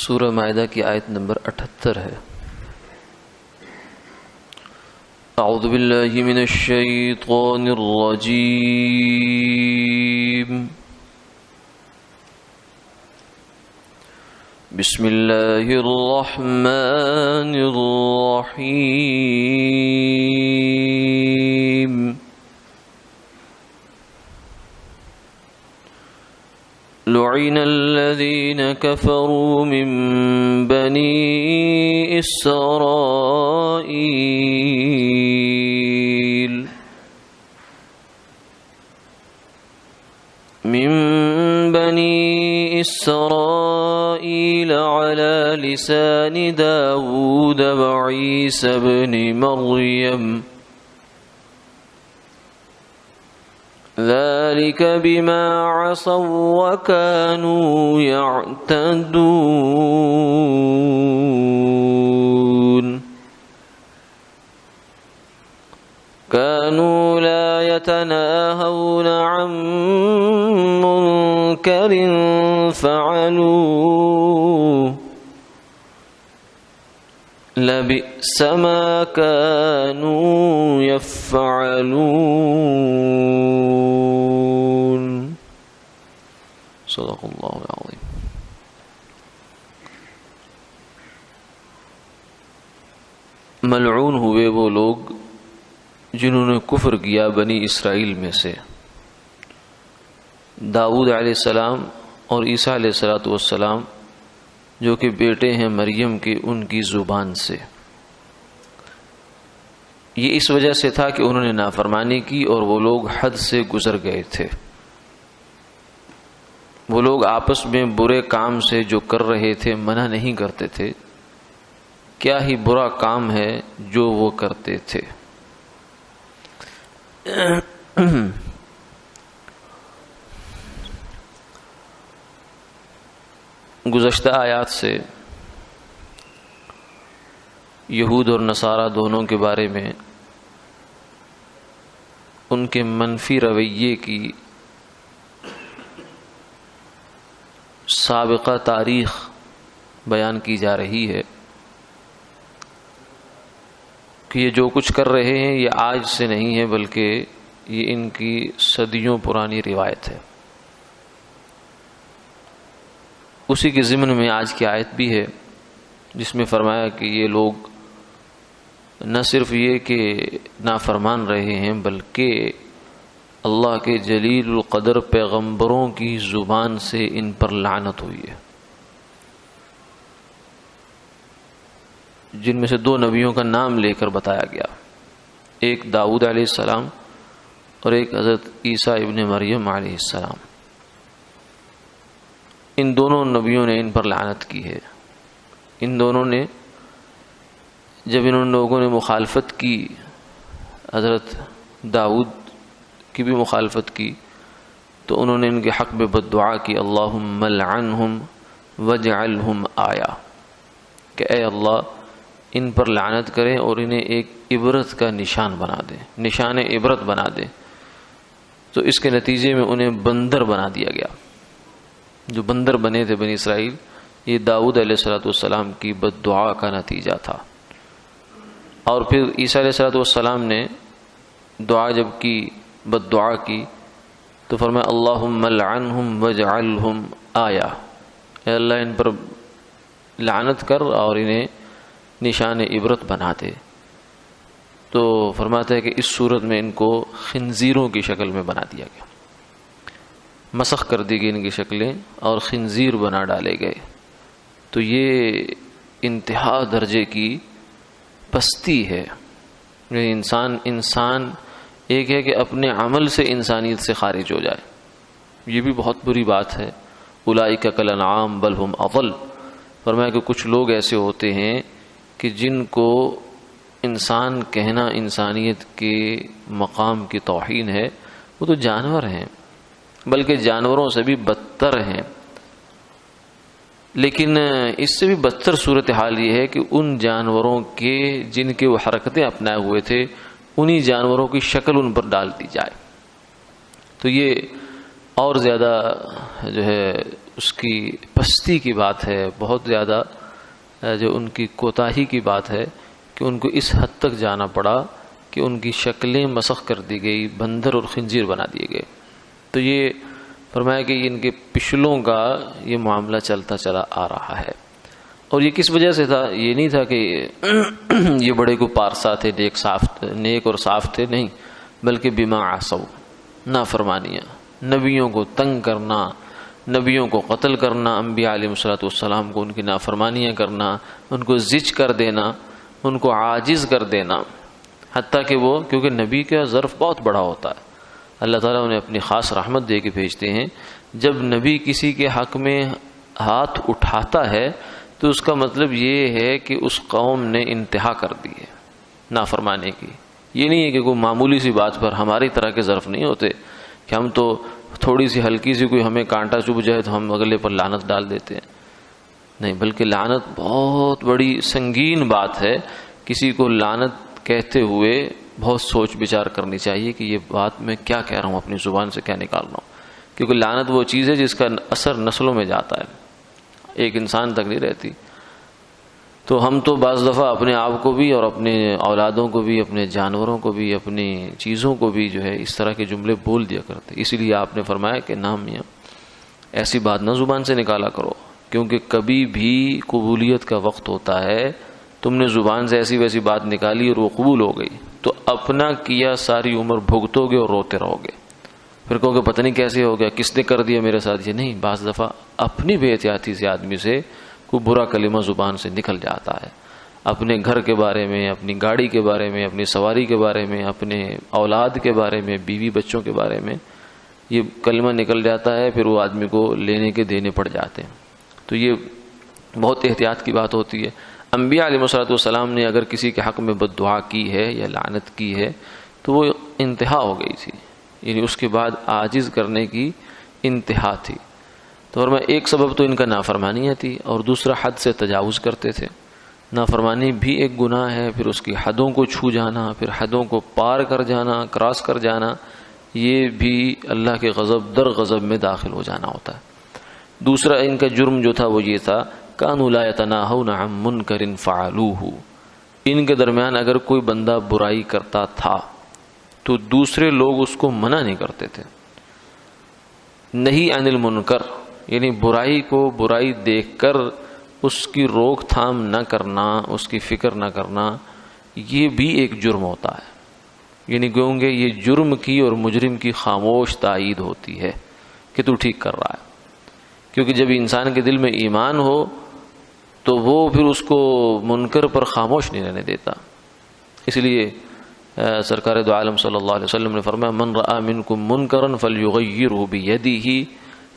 سورہ مائدہ کی آیت نمبر 78 ہے۔ اعوذ باللہ من الشیطان الرجیم، بسم اللہ الرحمن الرحیم۔ لعن الذين كفروا من بني إسرائيل على لسان داود وعيسى بن مريم ذلك بما عصوا وكانوا يعتدون كانوا لا يتناهون عن منكر فعلوه لبئس ما كانوا يفعلون۔ صدق اللہ العظیم۔ ملعون ہوئے وہ لوگ جنہوں نے کفر کیا بنی اسرائیل میں سے، داؤد علیہ السلام اور عیسیٰ علیہ السلام جو کہ بیٹے ہیں مریم کے، ان کی زبان سے۔ یہ اس وجہ سے تھا کہ انہوں نے نافرمانی کی اور وہ لوگ حد سے گزر گئے تھے۔ وہ لوگ آپس میں برے کام سے جو کر رہے تھے منع نہیں کرتے تھے، کیا ہی برا کام ہے جو وہ کرتے تھے۔ گزشتہ آیات سے یہود اور نصارہ دونوں کے بارے میں ان کے منفی رویے کی سابقہ تاریخ بیان کی جا رہی ہے کہ یہ جو کچھ کر رہے ہیں یہ آج سے نہیں ہے، بلکہ یہ ان کی صدیوں پرانی روایت ہے۔ اسی کے ضمن میں آج کی آیت بھی ہے جس میں فرمایا کہ یہ لوگ نہ صرف یہ کہ نافرمان رہے ہیں بلکہ اللہ کے جلیل القدر پیغمبروں کی زبان سے ان پر لعنت ہوئی ہے، جن میں سے دو نبیوں کا نام لے کر بتایا گیا، ایک داؤد علیہ السلام اور ایک حضرت عیسیٰ ابن مریم علیہ السلام۔ ان دونوں نبیوں نے ان پر لعنت کی ہے۔ ان دونوں نے جب ان لوگوں نے مخالفت کی، حضرت داؤد کی بھی مخالفت کی، تو انہوں نے ان کے حق میں بد دعا کی، اللہم لعنہم واجعلہم آیہ، کہ اے اللہ ان پر لعنت کریں اور انہیں ایک عبرت کا نشان بنا دیں، نشان عبرت بنا دیں۔ تو اس کے نتیجے میں انہیں بندر بنا دیا گیا۔ جو بندر بنے تھے بنی اسرائیل، یہ داؤد علیہ السلام کی بد دعا کا نتیجہ تھا۔ اور پھر عیسیٰ علیہ السلام نے دعا جب کی، بد دعا کی، تو فرمایا اللہم لعنہم واجعلہم آیہ، اے اللہ ان پر لعنت کر اور انہیں نشان عبرت بنا دے۔ تو فرماتا ہے کہ اس صورت میں ان کو خنزیروں کی شکل میں بنا دیا گیا، مسخ کر دی گئی ان کی شکلیں اور خنزیر بنا ڈالے گئے۔ تو یہ انتہا درجے کی پستی ہے۔ انسان ایک ہے کہ اپنے عمل سے انسانیت سے خارج ہو جائے، یہ بھی بہت بری بات ہے۔ اولئک کالانعام بل ہم اضل، فرمایا کہ کچھ لوگ ایسے ہوتے ہیں کہ جن کو انسان کہنا انسانیت کے مقام کی توہین ہے، وہ تو جانور ہیں، بلکہ جانوروں سے بھی بدتر ہیں۔ لیکن اس سے بھی بدتر صورتحال یہ ہے کہ ان جانوروں کے جن کے وہ حرکتیں اپنائے ہوئے تھے، انہی جانوروں کی شکل ان پر ڈال دی جائے، تو یہ اور زیادہ جو ہے اس کی پستی کی بات ہے، بہت زیادہ جو ان کی کوتاہی کی بات ہے کہ ان کو اس حد تک جانا پڑا کہ ان کی شکلیں مسخ کر دی گئی، بندر اور خنزیر بنا دیے گئے۔ تو یہ فرمایا کہ ان کے پچھلوں کا یہ معاملہ چلتا چلا آ رہا ہے۔ اور یہ کس وجہ سے تھا؟ یہ نہیں تھا کہ یہ بڑے کو پارسا تھے، نیک اور صاف تھے، نہیں، بلکہ بما عصوا، نافرمانیاں، نبیوں کو تنگ کرنا، نبیوں کو قتل کرنا، انبیاء علیہ الصلوۃ والسلام کو ان کی نافرمانیاں کرنا، ان کو زج کر دینا، ان کو عاجز کر دینا، حتیٰ کہ وہ، کیونکہ نبی کا ظرف بہت بڑا ہوتا ہے، اللہ تعالیٰ انہیں اپنی خاص رحمت دے کے بھیجتے ہیں۔ جب نبی کسی کے حق میں ہاتھ اٹھاتا ہے تو اس کا مطلب یہ ہے کہ اس قوم نے انتہا کر دی ہے نافرمانے کی۔ یہ نہیں ہے کہ کوئی معمولی سی بات پر، ہماری طرح کے ظرف نہیں ہوتے کہ ہم تو تھوڑی سی ہلکی سی کوئی ہمیں کانٹا چبھ جائے تو ہم اگلے پر لعنت ڈال دیتے ہیں، نہیں، بلکہ لعنت بہت بڑی سنگین بات ہے۔ کسی کو لعنت کہتے ہوئے بہت سوچ بچار کرنی چاہیے کہ یہ بات میں کیا کہہ رہا ہوں، اپنی زبان سے کیا نکال رہا ہوں، کیونکہ لعنت وہ چیز ہے جس کا اثر نسلوں میں جاتا ہے، ایک انسان تک نہیں رہتی۔ تو ہم تو بعض دفعہ اپنے آپ کو بھی اور اپنے اولادوں کو بھی، اپنے جانوروں کو بھی، اپنی چیزوں کو بھی جو ہے اس طرح کے جملے بول دیا کرتے۔ اسی لیے آپ نے فرمایا کہ نہ میاں ایسی بات نہ زبان سے نکالا کرو، کیونکہ کبھی بھی قبولیت کا وقت ہوتا ہے، تم نے زبان سے ایسی ویسی بات نکالی اور وہ قبول ہو گئی تو اپنا کیا ساری عمر بھگتو گے اور روتے رہو گے، پھر کہو گے پتہ نہیں کیسے ہو گیا، کس نے کر دیا میرے ساتھ۔ یہ نہیں، بعض دفعہ اپنی بے احتیاطی سے آدمی سے کوئی برا کلمہ زبان سے نکل جاتا ہے، اپنے گھر کے بارے میں، اپنی گاڑی کے بارے میں، اپنی سواری کے بارے میں، اپنے اولاد کے بارے میں، بیوی بچوں کے بارے میں یہ کلمہ نکل جاتا ہے، پھر وہ آدمی کو لینے کے دینے پڑ جاتے ہیں۔ تو یہ بہت احتیاط کی بات ہوتی ہے۔ انبیاء علیہ الصلوۃ والسلام نے اگر کسی کے حق میں بد دعا کی ہے یا لعنت کی ہے تو وہ انتہا ہو گئی تھی، یعنی اس کے بعد عاجز کرنے کی انتہا تھی۔ تو اور میں ایک سبب تو ان کا نافرمانیاں تھی، اور دوسرا حد سے تجاوز کرتے تھے۔ نافرمانی بھی ایک گناہ ہے، پھر اس کی حدوں کو چھو جانا، پھر حدوں کو پار کر جانا، کراس کر جانا، یہ بھی اللہ کے غضب در غضب میں داخل ہو جانا ہوتا ہے۔ دوسرا ان کا جرم جو تھا وہ یہ تھا، کانوا لا یتناہون عن منکر فعلوہ، ان کے درمیان اگر کوئی بندہ برائی کرتا تھا تو دوسرے لوگ اس کو منع نہیں کرتے تھے۔ نہی عن المنکر یعنی برائی کو برائی دیکھ کر اس کی روک تھام نہ کرنا، اس کی فکر نہ کرنا، یہ بھی ایک جرم ہوتا ہے۔ یعنی کہوں گے یہ جرم کی اور مجرم کی خاموش تائید ہوتی ہے کہ تو ٹھیک کر رہا ہے، کیونکہ جب انسان کے دل میں ایمان ہو تو وہ پھر اس کو منکر پر خاموش نہیں رہنے دیتا۔ اس لیے سرکار دو عالم صلی اللہ علیہ وسلم نے فرمایا، من رأى منکم منکرا فلیغیرہ بیدہ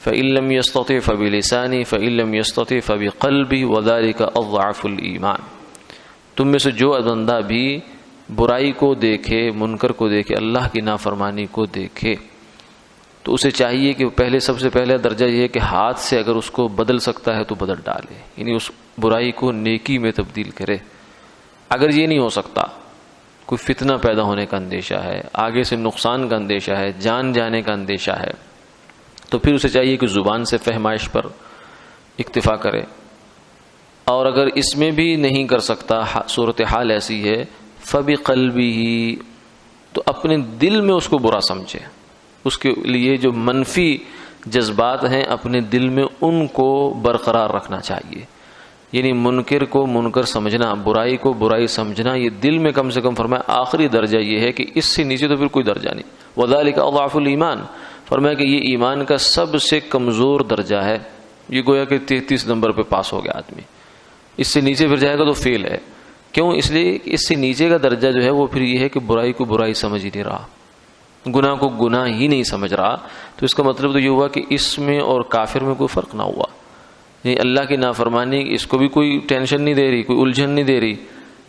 فإن لم يستطع فبلسانه فإن لم يستطع فبقلبه وذلك اضعف الایمان۔ تم میں سے جو بندہ بھی برائی کو دیکھے، منکر کو دیکھے، اللہ کی نافرمانی کو دیکھے، تو اسے چاہیے کہ پہلے سب سے پہلے درجہ یہ ہے کہ ہاتھ سے اگر اس کو بدل سکتا ہے تو بدل ڈالے، یعنی اس برائی کو نیکی میں تبدیل کرے۔ اگر یہ نہیں ہو سکتا، کوئی فتنہ پیدا ہونے کا اندیشہ ہے، آگے سے نقصان کا اندیشہ ہے، جان جانے کا اندیشہ ہے، تو پھر اسے چاہیے کہ زبان سے فہمائش پر اکتفا کرے۔ اور اگر اس میں بھی نہیں کر سکتا، صورتحال ایسی ہے، فبقلبہ، تو اپنے دل میں اس کو برا سمجھے، اس کے لیے جو منفی جذبات ہیں اپنے دل میں ان کو برقرار رکھنا چاہیے۔ یعنی منکر کو منکر سمجھنا، برائی کو برائی سمجھنا، یہ دل میں کم سے کم فرمایا آخری درجہ یہ ہے کہ اس سے نیچے تو پھر کوئی درجہ نہیں۔ وذالک اضعف الایمان، فرمایا کہ یہ ایمان کا سب سے کمزور درجہ ہے۔ یہ گویا کہ 33 نمبر پہ پاس ہو گیا آدمی، اس سے نیچے پھر جائے گا تو فیل ہے۔ کیوں؟ اس لیے کہ اس سے نیچے کا درجہ جو ہے وہ پھر یہ ہے کہ برائی کو برائی سمجھ ہی نہیں رہا، گناہ کو گناہ ہی نہیں سمجھ رہا۔ تو اس کا مطلب تو یہ ہوا کہ اس میں اور کافر میں کوئی فرق نہ ہوا، یعنی اللہ کی نافرمانی اس کو بھی کوئی ٹینشن نہیں دے رہی، کوئی الجھن نہیں دے رہی،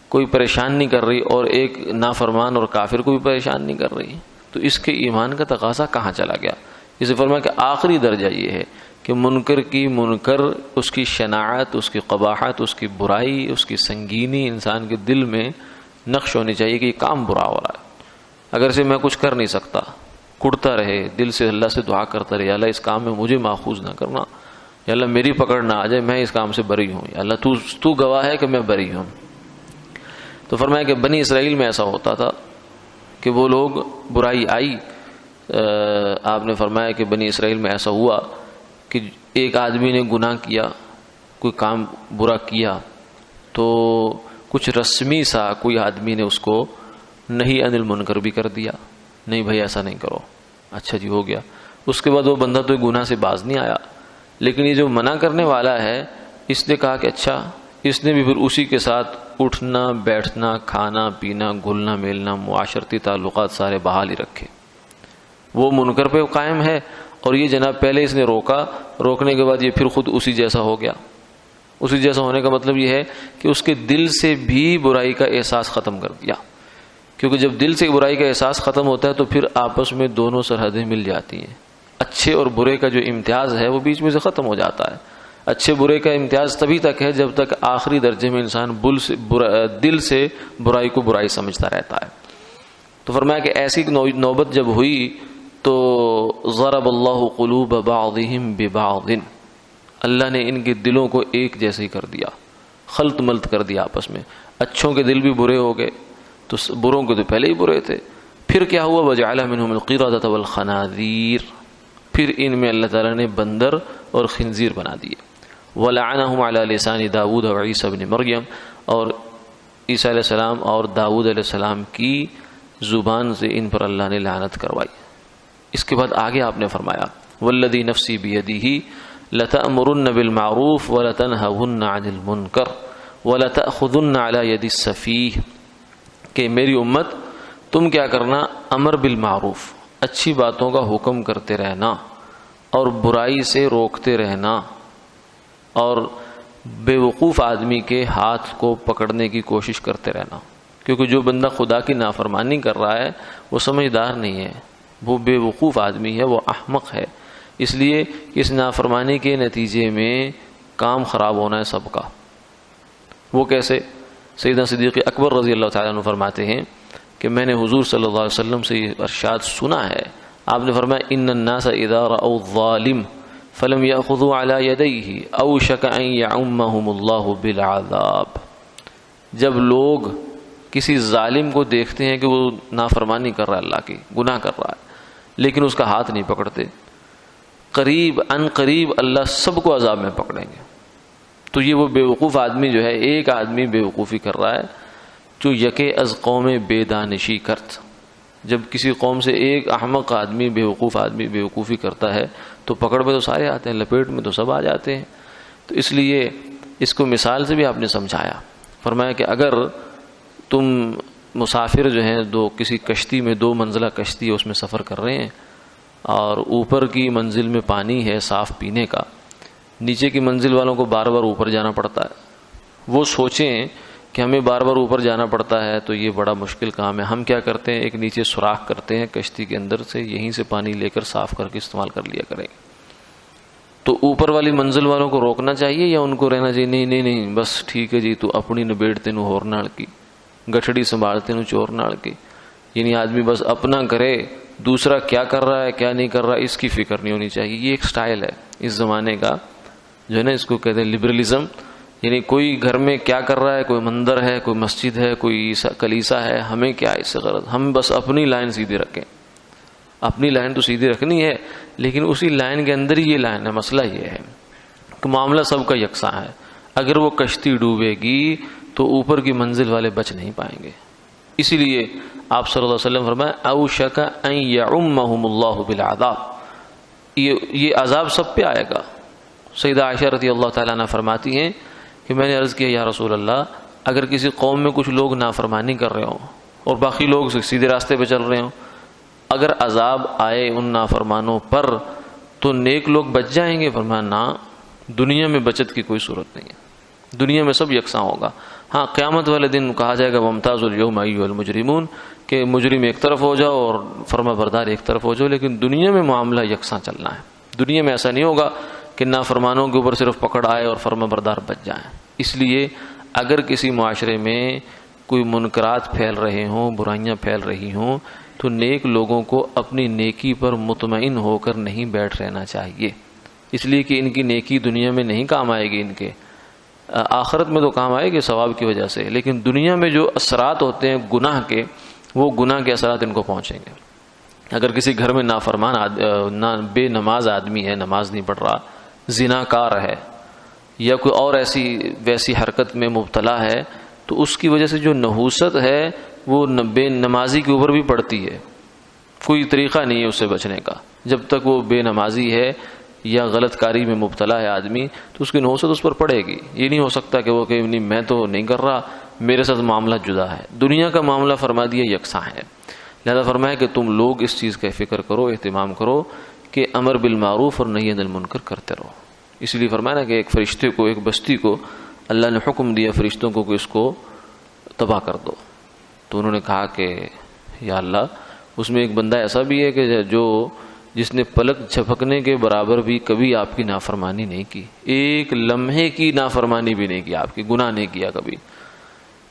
کوئی پریشان نہیں کر رہی، اور ایک نافرمان اور کافر کو بھی پریشان نہیں کر رہی، تو اس کے ایمان کا تقاضا کہاں چلا گیا؟ اسے فرمایا کہ آخری درجہ یہ ہے کہ منکر کی منکر، اس کی شناعت، اس کی قباحت، اس کی برائی، اس کی سنگینی انسان کے دل میں نقش ہونی چاہیے کہ یہ کام برا ہو رہا ہے، اگر سے میں کچھ کر نہیں سکتا، کڑتا رہے، دل سے اللہ سے دعا کرتا رہے، اللہ اس کام میں مجھے ماخوذ نہ کرنا، یا اللہ میری پکڑ نہ آ جائے، میں اس کام سے بری ہوں، یا اللہ تو گواہ ہے کہ میں بری ہوں۔ تو فرمایا کہ بنی اسرائیل میں ایسا ہوتا تھا کہ وہ لوگ، برائی آئی، آپ نے فرمایا کہ بنی اسرائیل میں ایسا ہوا کہ ایک آدمی نے گناہ کیا، کوئی کام برا کیا، تو کچھ رسمی سا کوئی آدمی نے اس کو نہی عن المنکر بھی کر دیا، نہیں بھائی ایسا نہیں کرو، اچھا جی ہو گیا۔ اس کے بعد وہ بندہ تو گناہ سے باز نہیں آیا، لیکن یہ جو منع کرنے والا ہے اس نے کہا کہ اچھا، اس نے بھی پھر اسی کے ساتھ اٹھنا بیٹھنا کھانا پینا گھلنا میلنا معاشرتی تعلقات سارے بحال ہی رکھے، وہ منکر پہ قائم ہے، اور یہ جناب پہلے اس نے روکا، روکنے کے بعد یہ پھر خود اسی جیسا ہو گیا۔ اسی جیسا ہونے کا مطلب یہ ہے کہ اس کے دل سے بھی برائی کا احساس ختم کر دیا، کیونکہ جب دل سے برائی کا احساس ختم ہوتا ہے تو پھر آپس میں دونوں سرحدیں مل جاتی ہیں، اچھے اور برے کا جو امتیاز ہے وہ بیچ میں سے ختم ہو جاتا ہے۔ اچھے برے کا امتیاز تبھی تک ہے جب تک آخری درجے میں انسان دل سے برائی کو برائی سمجھتا رہتا ہے۔ تو فرمایا کہ ایسی نوبت جب ہوئی تو ضرب اللہ قلوب بعضهم ببعض، اللہ نے ان کے دلوں کو ایک جیسے ہی کر دیا، خلط ملط کر دیا آپس میں، اچھوں کے دل بھی برے ہو گئے، تو بروں کے تو پہلے ہی برے تھے۔ پھر کیا ہوا؟ وجعل منهم القردة والخنازير، پھر ان میں اللہ تعالیٰ نے بندر اور خنزیر بنا دیے۔ وَلَعَنَهُمْ عَلَى لِسَانِ داود وعیسی ابن مریم، اور عیسیٰ علیہ السلام اور داود علیہ السلام کی زبان سے ان پر اللہ نے لعنت کروائی۔ اس کے بعد آگے آپ نے فرمایا وَالَّذِي نَفْسِي بِيَدِهِ لَتَأْمُرُنَّ بِالْمَعْرُوفِ وَلَتَنْهَوُنَّ عَنِ الْمُنكَرِ وَلَتَأْخُذُنَّ عَلَى يَدِ السَّفِيهِ، کہ میری امت تم کیا کرنا، امر بالمعروف، اچھی باتوں کا حکم کرتے رہنا اور برائی سے روکتے رہنا، اور بے وقوف آدمی کے ہاتھ کو پکڑنے کی کوشش کرتے رہنا، کیونکہ جو بندہ خدا کی نافرمانی کر رہا ہے وہ سمجھدار نہیں ہے، وہ بے وقوف آدمی ہے، وہ احمق ہے، اس لیے اس نافرمانی کے نتیجے میں کام خراب ہونا ہے سب کا۔ وہ کیسے؟ سیدنا صدیق اکبر رضی اللہ تعالیٰ عنہ فرماتے ہیں کہ میں نے حضور صلی اللہ علیہ وسلم سے یہ ارشاد سنا ہے، آپ نے فرمایا ان الناس اذا رأوا الظالم فلم يأخذوا على يديه اوشك ان يعمهم الله بالعذاب، جب لوگ کسی ظالم کو دیکھتے ہیں کہ وہ نافرمانی کر رہا ہے، اللہ کی گناہ کر رہا ہے، لیکن اس کا ہاتھ نہیں پکڑتے، قریب ان قریب اللہ سب کو عذاب میں پکڑیں گے۔ تو یہ وہ بے وقوف آدمی جو ہے، ایک آدمی بے وقوفی کر رہا ہے، جو یکے از قوم بے دانشی کرت، جب کسی قوم سے ایک احمق آدمی بے وقوف آدمی بے وقوفی کرتا ہے تو پکڑ میں تو سارے آتے ہیں، لپیٹ میں تو سب آ جاتے ہیں۔ تو اس لیے اس کو مثال سے بھی آپ نے سمجھایا، فرمایا کہ اگر تم مسافر جو ہیں کسی کشتی میں 2 منزلہ کشتی ہے، اس میں سفر کر رہے ہیں، اور اوپر کی منزل میں پانی ہے صاف پینے کا، نیچے کی منزل والوں کو بار بار اوپر جانا پڑتا ہے، وہ سوچیں کہ ہمیں بار بار اوپر جانا پڑتا ہے تو یہ بڑا مشکل کام ہے، ہم کیا کرتے ہیں، ایک نیچے سوراخ کرتے ہیں کشتی کے اندر سے، یہیں سے پانی لے کر صاف کر کے استعمال کر لیا کریں گے۔ تو اوپر والی منزل والوں کو روکنا چاہیے یا ان کو رہنا چاہیے؟ نہیں نہیں نہیں، بس ٹھیک ہے جی، تو اپنی نبیڑتے نو ہور نال کی، گٹھڑی سنبھالتے نو چور نال کی، یعنی آدمی بس اپنا کرے، دوسرا کیا کر رہا ہے کیا نہیں کر رہا اس کی فکر نہیں ہونی چاہیے۔ یہ ایک سٹائل ہے اس زمانے کا، جو ہے نا، اس کو کہتے ہیں لبرلزم، یعنی کوئی گھر میں کیا کر رہا ہے، کوئی مندر ہے، کوئی مسجد ہے، کوئی کلیسا ہے، ہمیں کیا اس سے غرض، ہم بس اپنی لائن سیدھی رکھیں۔ اپنی لائن تو سیدھی رکھنی ہے، لیکن اسی لائن کے اندر ہی یہ لائن ہے۔ مسئلہ یہ ہے کہ معاملہ سب کا یکساں ہے، اگر وہ کشتی ڈوبے گی تو اوپر کی منزل والے بچ نہیں پائیں گے۔ اسی لیے آپ صلی اللہ علیہ وسلم فرمائے اوشک ان یعمہم اللہ بالعذاب، یہ عذاب سب پہ آئے گا۔ سیدہ عائشہ رضی اللہ تعالیٰ عنہ فرماتی ہیں کہ میں نے عرض کیا یا رسول اللہ، اگر کسی قوم میں کچھ لوگ نافرمانی کر رہے ہوں اور باقی لوگ سیدھے راستے پہ چل رہے ہوں، اگر عذاب آئے ان نافرمانوں پر تو نیک لوگ بچ جائیں گے؟ فرمایا نہ، دنیا میں بچت کی کوئی صورت نہیں ہے، دنیا میں سب یکساں ہوگا۔ ہاں قیامت والے دن کہا جائے گا وامتاز اليوم ایھا المجرمون، کہ مجرم ایک طرف ہو جاؤ اور فرما بردار ایک طرف ہو جاؤ، لیکن دنیا میں معاملہ یکساں چلنا ہے۔ دنیا میں ایسا نہیں ہوگا کہ نافرمانوں کے اوپر صرف پکڑ آئے اور فرما بردار بچ جائیں۔ اس لیے اگر کسی معاشرے میں کوئی منکرات پھیل رہے ہوں، برائیاں پھیل رہی ہوں، تو نیک لوگوں کو اپنی نیکی پر مطمئن ہو کر نہیں بیٹھ رہنا چاہیے، اس لیے کہ ان کی نیکی دنیا میں نہیں کام آئے گی، ان کے آخرت میں تو کام آئے گی ثواب کی وجہ سے، لیکن دنیا میں جو اثرات ہوتے ہیں گناہ کے، وہ گناہ کے اثرات ان کو پہنچیں گے۔ اگر کسی گھر میں نافرمان بے نماز آدمی ہے، نماز نہیں پڑھ رہا، زنا کار ہے، یا کوئی اور ایسی ویسی حرکت میں مبتلا ہے، تو اس کی وجہ سے جو نحوست ہے وہ بے نمازی کے اوپر بھی پڑتی ہے۔ کوئی طریقہ نہیں ہے اس سے بچنے کا، جب تک وہ بے نمازی ہے یا غلط کاری میں مبتلا ہے آدمی، تو اس کی نحوست اس پر پڑے گی۔ یہ نہیں ہو سکتا کہ وہ کہ نہیں میں تو نہیں کر رہا، میرے ساتھ معاملہ جدا ہے۔ دنیا کا معاملہ فرما دیا یکساں ہے، لہذا فرمایا کہ تم لوگ اس چیز کا فکر کرو، اہتمام کرو کہ امر بالمعروف اور نہی عن المنکر کرتے رہو۔ اس لیے فرمایا نا کہ ایک فرشتے کو، ایک بستی کو اللہ نے حکم دیا فرشتوں کو کہ اس کو تباہ کر دو، تو انہوں نے کہا کہ یا اللہ، اس میں ایک بندہ ایسا بھی ہے کہ جس نے پلک جھپکنے کے برابر بھی کبھی آپ کی نافرمانی نہیں کی، ایک لمحے کی نافرمانی بھی نہیں کی، آپ کی گناہ نہیں کیا کبھی،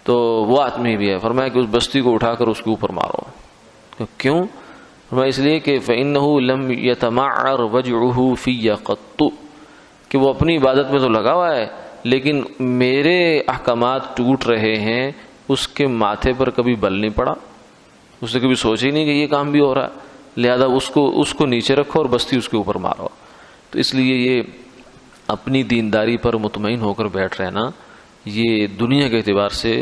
تو وہ آدمی بھی ہے۔ فرمایا کہ اس بستی کو اٹھا کر اس کے اوپر مارو۔ کیوں؟ فرمایا اس لیے کہ فإنه لم يتمعر وجعه في قط، کہ وہ اپنی عبادت میں تو لگا ہوا ہے لیکن میرے احکامات ٹوٹ رہے ہیں، اس کے ماتھے پر کبھی بل نہیں پڑا، اس نے کبھی سوچ ہی نہیں کہ یہ کام بھی ہو رہا ہے، لہذا اس کو نیچے رکھو اور بستی اس کے اوپر مارو۔ تو اس لیے یہ اپنی دینداری پر مطمئن ہو کر بیٹھ رہنا، یہ دنیا کے اعتبار سے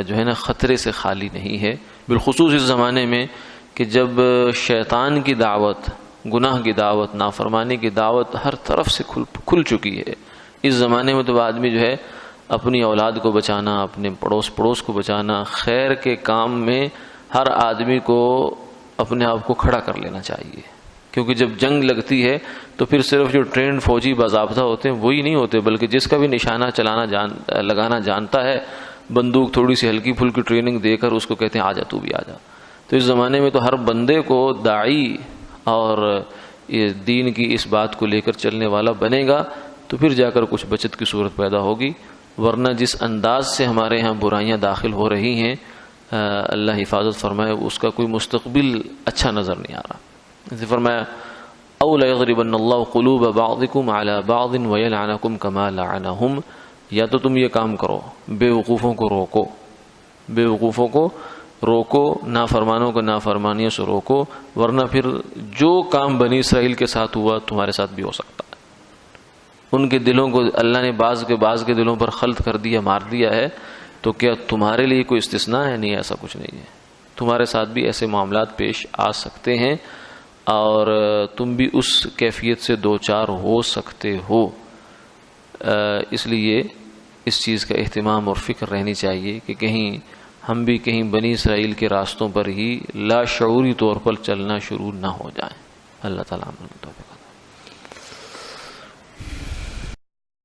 جو ہے نا خطرے سے خالی نہیں ہے، بالخصوص اس زمانے میں کہ جب شیطان کی دعوت، گناہ کی دعوت، نافرمانی کی دعوت ہر طرف سے کھل چکی ہے۔ اس زمانے میں تو آدمی جو ہے اپنی اولاد کو بچانا، اپنے پڑوس کو بچانا، خیر کے کام میں ہر آدمی کو اپنے آپ کو کھڑا کر لینا چاہیے، کیونکہ جب جنگ لگتی ہے تو پھر صرف جو ٹرینڈ فوجی باضابطہ ہوتے ہیں وہی نہیں ہوتے، بلکہ جس کا بھی نشانہ لگانا جانتا ہے، بندوق تھوڑی سی ہلکی پھلکی ٹریننگ دے کر اس کو کہتے ہیں آ جا، تو بھی آ جا۔ تو اس زمانے میں تو ہر بندے کو داعی اور دین کی اس بات کو لے کر چلنے والا بنے گا تو پھر جا کر کچھ بچت کی صورت پیدا ہوگی، ورنہ جس انداز سے ہمارے ہاں برائیاں داخل ہو رہی ہیں، اللہ حفاظت فرمائے، اس کا کوئی مستقبل اچھا نظر نہیں آ رہا۔ جیسے فرمایا او لیضربن اللہ قلوب بعضکم علی بعض ویلعنکم کما لعنہم، یا تو تم یہ کام کرو، بے وقوفوں کو روکو، نافرمانوں کو نافرمانیوں سے روکو، ورنہ پھر جو کام بنی اسرائیل کے ساتھ ہوا تمہارے ساتھ بھی ہو سکتا ہے۔ ان کے دلوں کو اللہ نے بعض کے دلوں پر خلط کر دیا، مار دیا ہے، تو کیا تمہارے لیے کوئی استثناء ہے؟ نہیں، ایسا کچھ نہیں ہے، تمہارے ساتھ بھی ایسے معاملات پیش آ سکتے ہیں اور تم بھی اس کیفیت سے دوچار ہو سکتے ہو۔ اس لیے اس چیز کا اہتمام اور فکر رہنی چاہیے کہ کہیں ہم بھی کہیں بنی اسرائیل کے راستوں پر ہی لا شعوری طور پر چلنا شروع نہ ہو جائیں۔ اللہ تعالیٰ ہم لوگوں کو توفیق عطا فرمائے۔